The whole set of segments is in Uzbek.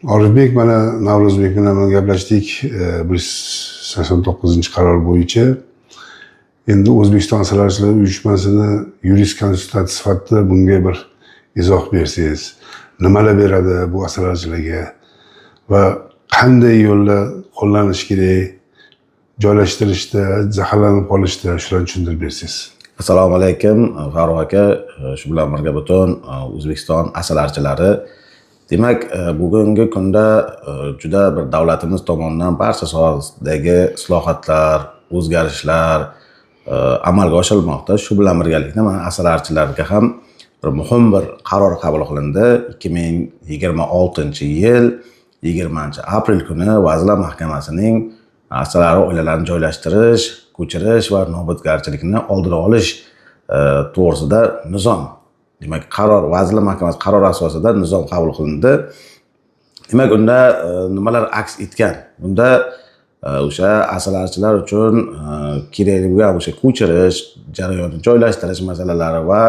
Orifbek mana Navro'zbek bilan gaplashdik. 189-qaror bo'yicha endi O'zbekiston asrorchilar uyushmasini yurist konsultant sifatida bunga bir izoh bersangiz, nimalar beradi bu asrorchilarga va qanday yo'lda qo'llanish kerak, joylashtirishda, zaharlanib qolishda shularni tushuntirib bersangiz. Assalomu alaykum Farruh aka, shu bilan birga butun O'zbekiston asrorchilari. Demak, bugungi kunda juda bir davlatimiz tomonidan barcha sohasidagi islohotlar, o'zgarishlar amalga oshirilmoqda. Shu bilan birgalikda mana asrorchilarga ham bir muhim bir qaror qabul qilindi. 2026-yil 20-aprel kuni Vazirlar Mahkamasining asror oilalarini joylashtirish, ko'chirish va nobudgarchilikni oldini olish to'g'risida nizom. Demak, qaror Vazirlar Mahkamasi qarori asosida nizom qabul qilindi. Demak, unda nimalar aks etgan? Unda o'sha asrorchilar uchun kerakli bo'lgan o'sha ko'chirish, jarayonni joylashtirish masalalari va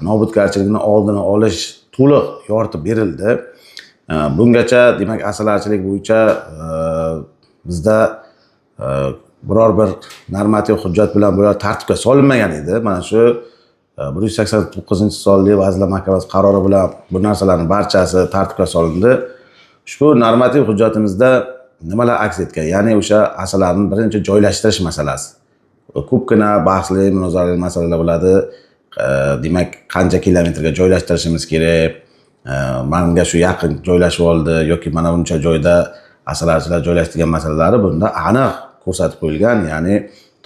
nobudgarchilikni oldini olish to'liq yoritib berildi. Bungacha demak asrorchilik bo'yicha bizda biror bir normativ hujjat bilan bular tartibga solinmagan edi. Mana shu 189-sonli Vazirlar Mahkamasi qarori bilan bu narsalarning barchasi tartibga solindi. Ushbu normativ hujjatimizda nimalar aks etgan? Ya'ni o'sha asrlarni birinchi joylashtirish masalasi. Ko'pgina bahsli, munozarali masalalar bo'ladi. Demak, qancha kilometrga joylashtirishimiz kerak? Menga shu yaqin joylashib oldi yoki mana buncha joyda asrorchilar joylashtirgan masalalari bunda aniq ko'rsatib qo'yilgan. Ya'ni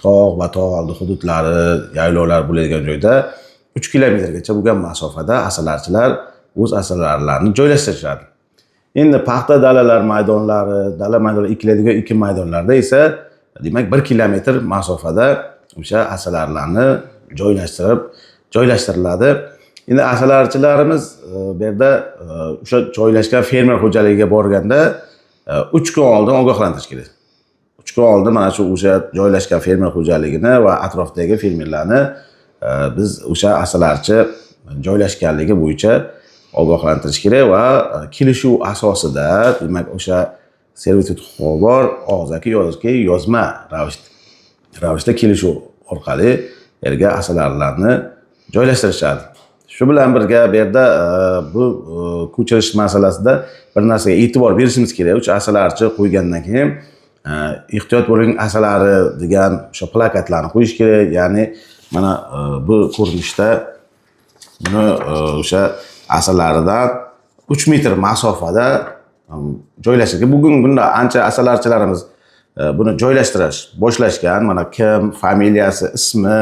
tog' va tog' oldi hududlari, yaylovlar bo'ladigan joyda 3 kilometrgacha bo'lgan masofada asrorchilar o'z asrorlarini joylashtirishadi. Endi paxta dalalar maydonlari, dala maydonlari ekiladigan ekin maydonlarida esa demak 1 kilometr masofada o'sha asrorlarni joylashtiriladi. Endi asrorchilarimiz bu yerda o'sha joylashgan fermer xo'jaligiga borganda 3 kun oldin ogohlantirish kerak. 3 kun oldin mana shu o'sha joylashgan fermer xo'jaligini va atrofdagi fermerlarni biz o'sha asrorchi joylashganligi bo'yicha ogohlantirish kerak va kelishuv asosida demak o'sha servitut huquqi bor og'zaki yoki yozma ravishda kelishuv orqali yerga asrorlarni joylashtirishadi. Shu bilan birga bu yerda bu ko'chirish masalasida bir narsaga e'tibor berishimiz kerak. O'sha asrorchi qo'ygandan keyin ehtiyot bo'ling asrlari degan o'sha plakatlarni qo'yish kerak. Ya'ni mana bu ko'rinishda buni o'sha asrlaridan 3 metr masofada joylashtirgan. Bugungi kunda ancha asrorchilarimiz buni joylashtirish boshlashgan. Mana kim, familiyasi, ismi,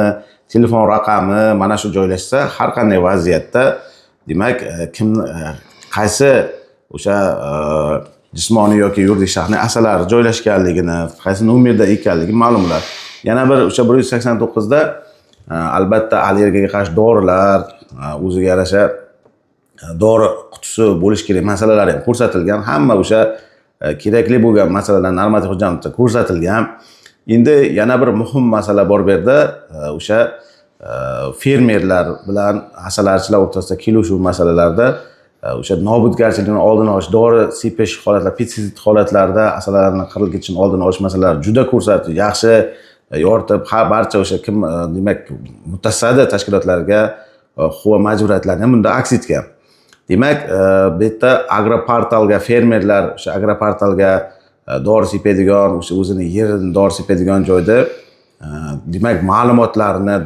telefon raqami mana shu joylashsa har qanday vaziyatda demak kim qaysi o'sha jismoniy yoki yuridik shaxsning asrlari joylashganligini, qaysi nomerda ekanligi ma'lum bo'ladi. Yana bir o'sha 189 da albatta allergiyaga qarshi dorilar, o'ziga yarasha dori qutisi bo'lish kerak masalalar ham ko'rsatilgan. Hamma o'sha kerakli bo'lgan masalalar normativ hujjatda ko'rsatilgan. Endi yana bir muhim masala bor bu yerda, o'sha fermerlar bilan asrorchilar o'rtasida kelishuv masalalarida o'sha nobudgarchilikni oldini olish, dori sepish holatlar, petitsid holatlarida asrlarni qirilib ketishini oldini olish masalalari juda ko'rsatib, yaxshi yoritib, barcha o'sha kim demak mutasaddi tashkilotlarga huquq va majburiyatlarni ham bunda aks etgan. Demak, bu yerda agroportalga fermerlar o'sha agroportalga dori sepadigan, o'sha o'zini yerini dori sepadigan joyda demak ma'lumotlarni,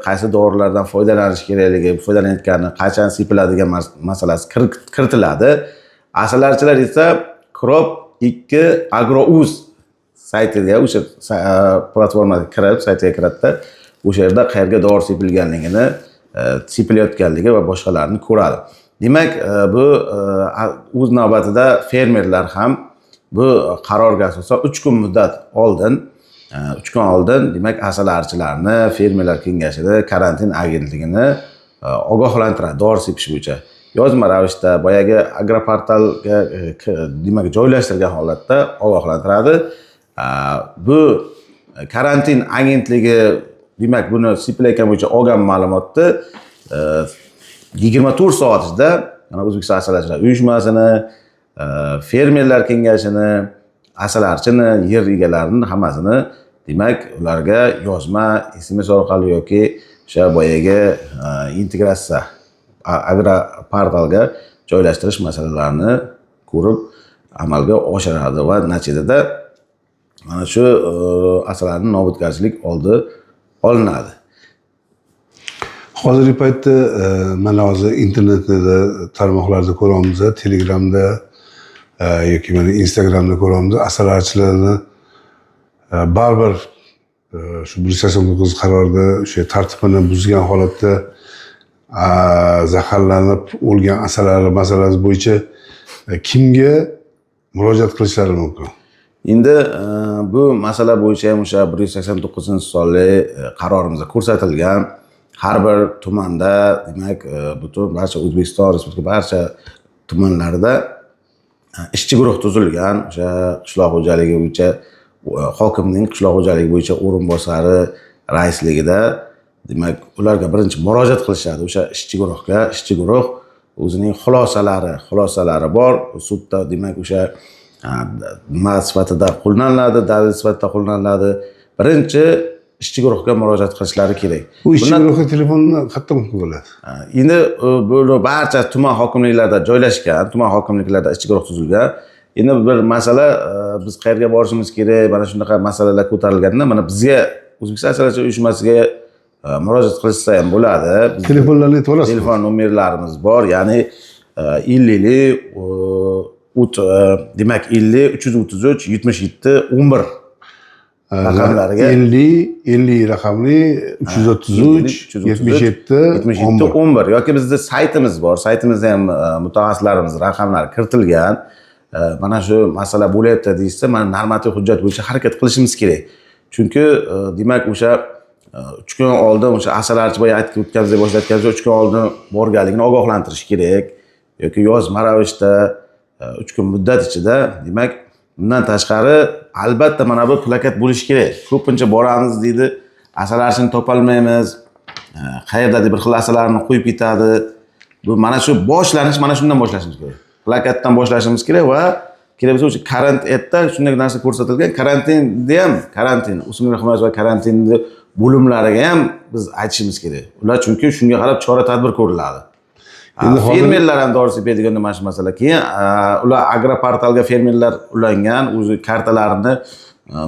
qaysi dorilardan foydalanish kerakligi, foydalanayotgani, qachon sepiladigan masalasi kiritiladi. Asrorchilar esa Crop2 Agrouz saytiga, o'sha platformaga kirib, saytiga kiradida o'sha yerda qayerga dori sepilganligini, sepilayotganligi va boshqalarni ko'radi. Demak, bu o'z navbatida fermerlar ham bu qarorga asosan 3 kun muddat oldin 3 kun oldin demak asrorchilarni fermerlar kengashida karantin agentligini ogohlantiradi dori sepish bo'yicha. Yozma ravishda boyagi agroportalga demak joylashtirgan holatda ogohlantiradi. Bu karantin agentligi demak buni sepilayotgan bo'yicha olgan ma'lumotni 24 soat ichida mana O'zbekiston asalarichilar uyushmasini, fermerlar kengashini, asalarchini, yer egalarini hammasini demak ularga yozma SMS orqali yoki o'sha boyagi integratsiya agroportalga joylashtirish masalalarini ko'rib amalga oshiradi va natijada mana shu asalarining nobudgarchilik oldi olinadi. Hozirgi paytda mana hozir internetda tarmoqlarda ko'ramiz, Telegramda yoki mana Instagramda ko'ramiz, asalarichilarni baribir shu 189 qarorda o'sha tartibini buzgan holatda zaharlanib o'lgan asalari masalasi bo'yicha kimga murojaat qilishlari mumkin? Endi bu masala bo'yicha ham o'sha 189-sonli qarorimizda ko'rsatilgan har bir tumanda, demak, butun barcha O'zbekiston Respublika barcha tumanlarida ishchi guruh tuzilgan. O'sha qishloq xo'jaligi bo'yicha hokimning qishloq xo'jaligi bo'yicha o'rinbosari raisligida, demak, ularga birinchi murojaat qilishadi. O'sha ishchi guruhga, ishchi guruh o'zining xulosalari bor. Sudda demak o'sha nima sifatida qo'llaniladi, dalil sifatida qo'llaniladi. Birinchi ishchi guruhga murojaat qilishlari kerak. Bu ishchi guruhga telefonni qayerdan bo'ladi? Endi bu barcha tuman hokimliklarida joylashgan, tuman hokimliklarida ishchi guruh tuzilgan. Endi bir masala, biz qayerga borishimiz kerak, mana shunaqa masalalar ko'tarilganda, mana bizga O'zbekiston asalarichilar uyushmasiga murojaat qilishsa ham bo'ladi. Telefonlarni aytib olasiz? Telefon nomerlarimiz bor, ya'ni 50 333 77 11 raqamlariga 50 raqamli 333 77 11 yoki bizda saytimiz bor. Saytimizda ham mutaxassislarimiz raqamlari kiritilgan. Mana shu masala bo'lyapti deysa, mana normativ hujjat bo'yicha harakat qilishimiz kerak. Chunki demak o'sha 3 kun oldin o'sha asalarichi boya aytib o'tkazib boshlatgancha 3 kun oldin borganligini ogohlantirish kerak yoki yozma ravishda 3 kun muddat ichida. Demak, bundan tashqari albatta mana bu plakat bo'lishi kerak. Ko'pincha boramiz deydi, asalarichini topolmaymiz, qayerdadir bir xil asalarni qo'yib ketadi. Bu mana shu boshlanish, mana shundan boshlashimiz kerak. Plakatdan boshlashimiz kerak va kerak bo'lsa o'sha karantinda shunday narsa ko'rsatilgan. Karantinda ham karantin, o'simlik himoyasi va karantin bo'limlariga ham biz aytishimiz kerak. Ular chunki shunga qarab chora-tadbir ko'riladi. Endi fermerlar ham to'g'risi aytganda mana shu masala. Keyin ular agroportalga fermerlar ulangan, o'zi kartalarini,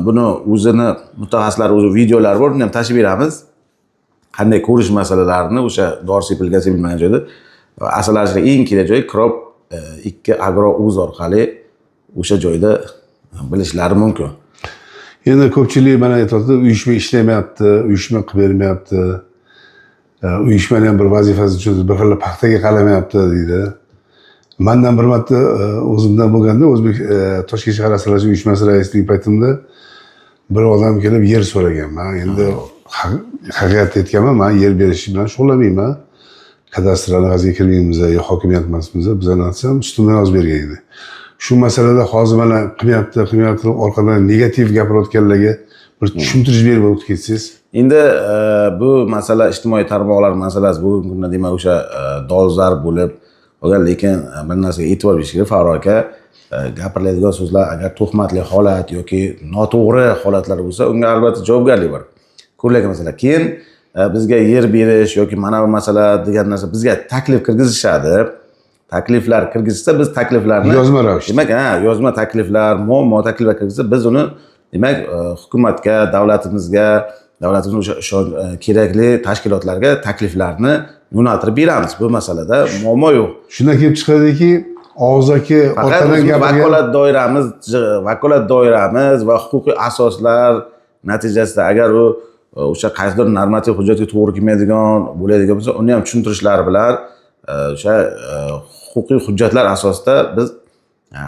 buni o'zini mutaxassislar o'zi videolari bor, buni ham tashib beramiz. Qanday ko'rish masalalarini o'sha dori sepilgan sepilmagan joyda asalarichilar eng kerak joyi Crop 2 Agro.uz orqali o'sha joyda bilishlari mumkin. Endi ko'pchilik mana aytadi, uyushma ishlamayapti, uyushma qilib bermayapti. Uyushmani ham bir vazifasi uchun bir xil paxtaga qalamayapti deydi. Mendan bir marta o'zimdan bo'lganda O'zbek Toshkent shahar asalarichilar uyushmasi raisligi paytimda bir odam kelib yer so'ragan. Men endi haqiqatni aytganman, men yer berish bilan shug'ullanmayman. Kadastr analiziga kirmaymiz yo hokimiyat emasmiz. Bizdan aytsam ustimdan yozib bergan edi. Shu masalada hozir mana qilmayapti orqadan negativ gapirayotganlarga bir tushuntirish berib o'tib ketsangiz. Endi bu masala ijtimoiy tarmoqlar masalasi bugungi kunda demak o'sha dolzarb bo'lib qolgan, lekin bir narsaga e'tibor berish kerak. Farruh aka, gapiriladigan so'zlar agar tuhmatli holat yoki noto'g'ri holatlar bo'lsa, unga albatta javobgarlik bor. Ko'rilgan masala. Keyin bizga yer berish yoki mana bu masala degan narsa bizga taklif kirgizishadi. Takliflar kirgizsa, biz takliflarni yozma ravishda, demak, yozma takliflar, muammo takliflar kirgizsa, biz uni demak hukumatga, davlatimizga o'sha kerakli tashkilotlarga takliflarni yo'naltirib beramiz. Bu masalada muammo yo'q. Shundan kelib chiqadiki, og'zaki orqadan gapirgan vakolat doiramiz va huquqiy asoslar natijasida agar u o'sha qaysidir normativ hujjatga to'g'ri kelmaydigan bo'ladigan bo'lsa, uni ham tushuntirishlari bilan o'sha huquqiy hujjatlar asosida biz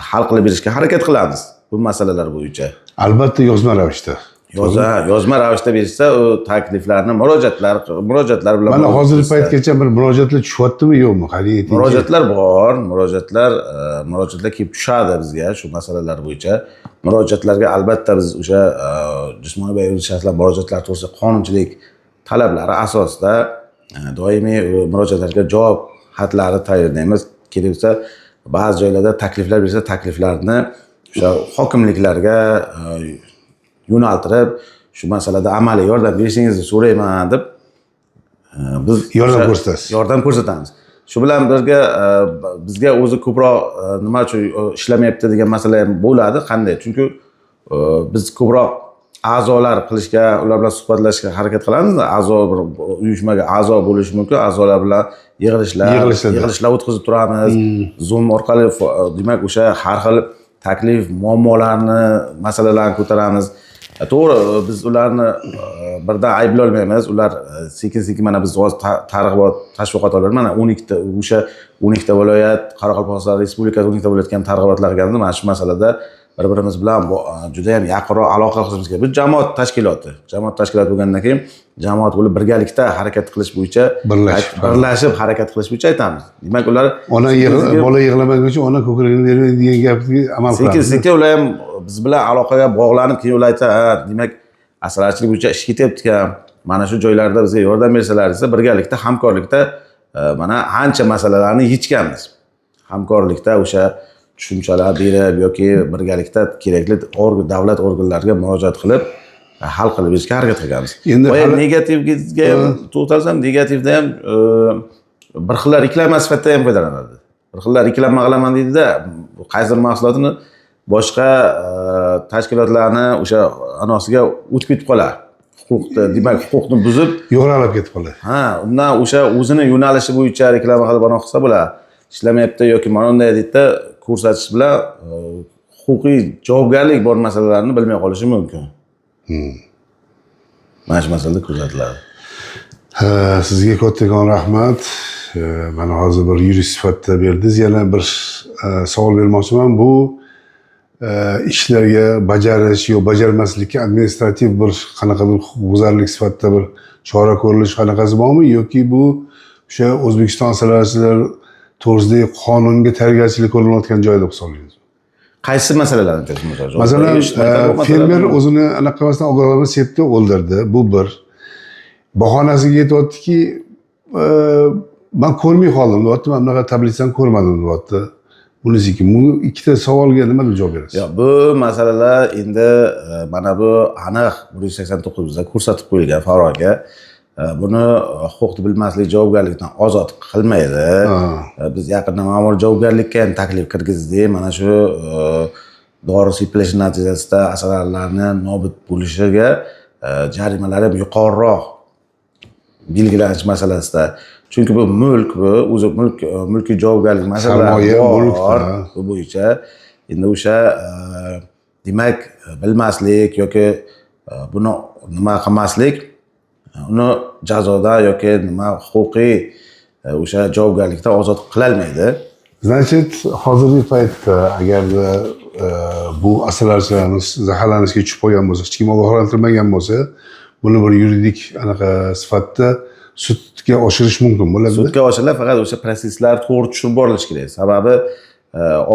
hal qilib berishga harakat qilamiz bu masalalar bo'yicha. Albatta yozma ravishda. Yozma ravishda berishsa, u takliflarni murojaatlar bilan. Mana hozirgi paytgacha bir murojaatlar tushyaptimi yo'qmi? Qani ayting. Murojaatlar bor, murojaatlar kelib tushadi bizga shu masalalar bo'yicha. Murojaatlarga albatta biz o'sha jismoniy va yuridik shaxslar murojaatlar to'g'risida qonunchilik talablari asosida doimiy murojaatlarga javob xatlari tayyorlaymiz. kerak bo'lsa ba'zi joylarda takliflar bersa, takliflarni o'sha hokimliklarga yo'naltirib, shu masalada amaliy yordam berishingizni so'rayman deb biz yordam ko'rsatasiz. Yordam ko'rsatamiz. Shu bilan birga bizga o'zi ko'proq nima uchun ishlamayapti degan masala ham bo'ladi. Qanday? Chunki biz ko'proq a'zolar qilishga, ular bilan suhbatlashishga harakat qilamiz. A'zo bir uyushmaga a'zo bo'lishi mumkin. A'zolar bilan yig'ilishlar o'tkazib turamiz. Zoom orqali demak o'sha har xil taklif, muammolarni, masalalarni ko'taramiz. To'g'ri, biz ularni birdan ayblay olmaymiz. Ular sekin-sekin mana biz hozir targ'ibot, tashviqot olamiz. Mana 12 ta viloyat, Qoraqalpog'iston Respublikasi 12 ta viloyatga ham targ'ibotlar qilganmiz. Mana shu masalada bir-birimiz bilan juda ham yaqinroq aloqa qilishimiz kerak. Bu jamoat tashkiloti. Jamoat tashkiloti bo'lgandan keyin jamoat bo'lib birgalikda harakat qilish bo'yicha, birlashib harakat qilish bo'yicha aytamiz. Demak, ular bola yig'lamaguncha ona ko'kragini bermaydi degan gapga amal qiladi. Sekin-sekin ular ham biz bilan aloqaga bog'lanib, keyin ular aytadi, demak, asarchilik bo'yicha ish ketyapti-ku. Mana shu joylarda bizga yordam bersalar desa, birgalikda, hamkorlikda mana ancha masalalarni yechganmiz. Hamkorlikda o'sha tushunchalar berib yoki birgalikda kerakli davlat organlariga murojaat qilib hal qilib berishga harakat qilganmiz. Endi negativga ham to'xtalsam, negativda ham bir xillar reklama sifatida ham foydalanadi. Bir xillar reklama qilaman deydi-da, qaysidir mahsulotini boshqa tashkilotlarni o'sha anosiga o'tib ketib qoladi. Demak, huquqni buzib, yo'g'ralab ketib qoladi. Undan o'sha o'zini yo'nalishi bo'yicha reklama qilib anaqa qilsa bo'ladi. Ishlamayapti yoki mana unday deydi-da, ko'rsatish bilan huquqiy javobgarlik bor masalalarni bilmay qolishi mumkin. Mana shu masalada kuzatiladi. Sizga kattakon rahmat. Mana hozir bir yurist sifatida berdingiz. Yana bir savol bermoqchiman. Bu ishlarga bajarish yo bajarmaslikka administrativ bir qanaqadir huquqbuzarlik sifatida bir chora ko'rilish qanaqasi bormi yoki bu o'sha O'zbekiston asalarichilar to'g'risidagi qonunga tayyorgarchilik ko'rilayotgan joy deb hisoblaysiz? Qaysi masalalarni aytasiz? Masalan, fermer o'zini anaqa qilmasdan ogohlanma sepdi, o'ldirdi. Bu bir. Bahonasiga aytyaptiki, men ko'rmay qoldim, deyapti. Men bunaqa tablitsani ko'rmadim, deyapti. Bunisi bu ikkita savolga nima deb javob berasiz? Bu masalalar endi mana bu aniq 189 da ko'rsatib qo'yilgan farqga. Buni huquqni bilmaslik javobgarlikdan ozod qilmaydi. Biz yaqinda ma'muriy javobgarlikka ham taklif kirgizdik. Mana shu dori sepilishi natijasida asalarilarni nobud bo'lishiga jarimalar ham yuqoriroq belgilanish masalasida. Chunki bu mulk, bu o'zi mulkiy javobgarlik masalalari bor. Bu bo'yicha endi o'sha demak bilmaslik yoki buni nima qilmaslik uni jazoda yoki nima huquqiy o'sha javobgarlikdan ozod qilolmaydi. Значит, hozirgi paytda agarda bu asalarichilarimiz zaharlanishga tushib qolgan bo'lsa, hech kim ogohlantirmagan bo'lsa, buni bir yuridik anaqa sifatida sudga oshirish mumkin bo'ladi. Sudga oshiriladi, faqat o'sha proseslar to'g'ri tushunib borilishi kerak. Sababi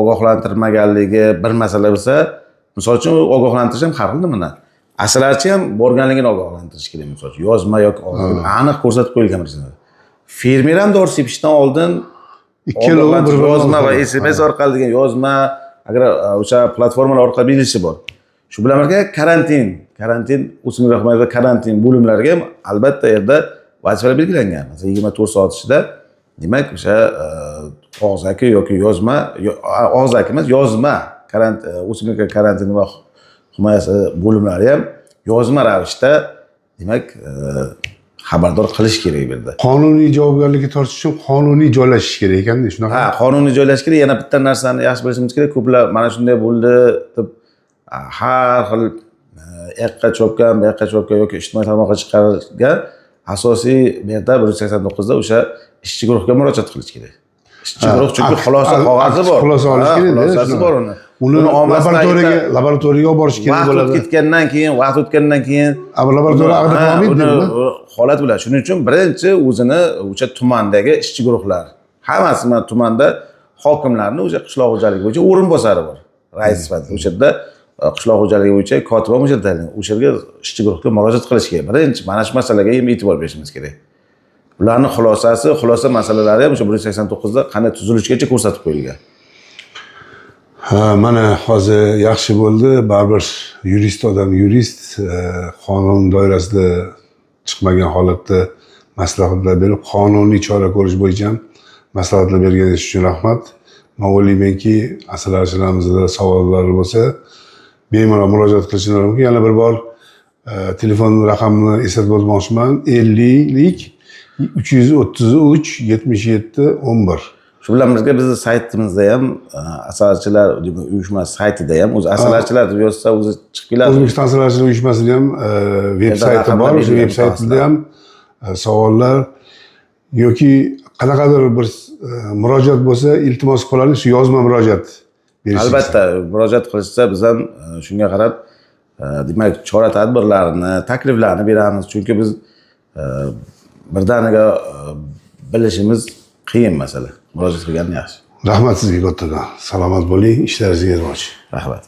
ogohlantirmaganligi bir masala bo'lsa, misol uchun ogohlantirish ham har xil nimani. Asalarichi ham borganligini ogohlantirish kerak, misol uchun yozma yoki aniq ko'rsatib qo'yilgan bir narsa. Fermer ham dori sepishdan oldin ikkalovi bir yozma va SMS orqali degan yozma, agar o'sha platformalar orqali berilishi bor. Shu bilan birga karantin o'simlik himoyasi karantin bo'limlariga ham albatta yerda vazifalar belgilangan. Masalan, 24 soat ichida demak o'sha og'zaki yoki yozma, og'zaki emas, yozma o'simlik karantini va himoyasi bo'limlari ham yozma ravishda demak xabardor qilish kerak bu yerda. Qonuniy javobgarlikka tortish uchun qonuniy joylashish kerak ekanda, shunaqa. Qonuniy joylashish kerak. Yana bitta narsani yaxshi bilishimiz kerak. Ko'plar mana shunday bo'ldi deb har xil yoqqa cho'pgan, bu yoqqa cho'pgan yoki ijtimoiy tarmoqqa chiqargan asosiy bu yerda 189 da o'sha ishchi guruhga murojaat qilish kerak. Ishchi guruh chunki xulosa qog'ozi bor. Xulosa olish kerak. Xulosasi bor uni. Uni laboratoriyaga olib borish kerak bo'ladi. Vaqt o'tgandan keyin laboratoriya aniqlamaydi. Holat bo'ladi. Shuning uchun birinchi o'zini o'sha tumandagi ishchi guruhlar, hammasi mana tumanda hokimlarning o'sha qishloq xo'jaligi bo'yicha o'rinbosari bor. Rais sifatida o'sha yerda qishloq xo'jaligi bo'yicha kotiba o'sha yerga ishchi guruhga murojaat qilish kerak. Birinchi mana shu masalaga ham e'tibor berishimiz kerak. Ularning xulosa masalalari ham o'sha 189 da qanday tuzilishgacha ko'rsatib qo'yilgan. Ha, mana hozir yaxshi bo'ldi. Baribir yurist odam qonun doirasida chiqmagan holatda maslahatlar berib, qonuniy chora ko'rish bo'yicha ham maslahatlar berganingiz uchun rahmat. Men o'ylaymanki, asrlarchilarimizda savollar bo'lsa, bemalol murojaat qilishlari mumkin. Yana bir bor telefon raqamini eslatib o'tmoqchiman. 50lik 333 77 11. Shu bilan birga bizni saytimizda ham asarchilar uyushmasi saytida ham o'zi asarchilar deb yozsa o'zi chiqib keladi. O'zbekiston asarchilar uyushmasida ham veb-sayti bor. O'sha veb-saytida ham savollar yoki qanaqadir bir murojaat bo'lsa, iltimos qilamiz, yozma murojaat berishingiz. Albatta, murojaat qilishsa biz ham shunga qarab demak chora-tadbirlarni, takliflarni beramiz. Chunki biz birdaniga bilishimiz qiyin masala. Murojaat qilgan yaxshi. Rahmat sizga kattadan. Salomat bo'ling, ishlaringizga rivoj. Rahmat.